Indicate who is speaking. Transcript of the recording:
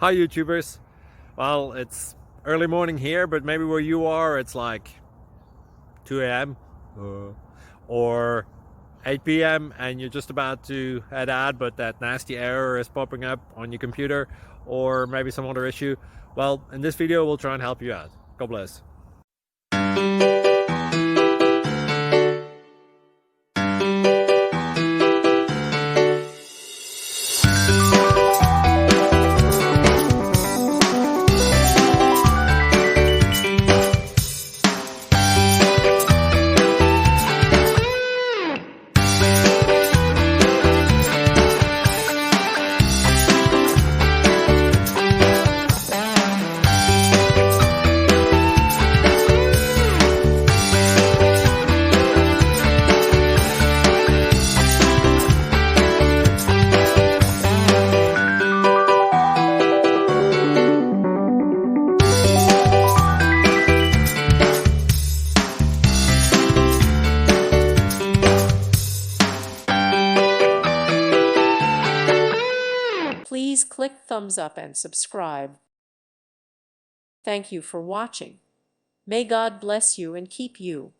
Speaker 1: Hi YouTubers. Well, it's early morning here, but maybe where you are it's like 2 a.m. or 8 p.m. and you're just about to head out, but that nasty error is popping up on your computer, or maybe some other issue. Well, in this video we'll try and help you out. God bless.
Speaker 2: Please click thumbs up and subscribe. Thank you for watching. May God bless you and keep you.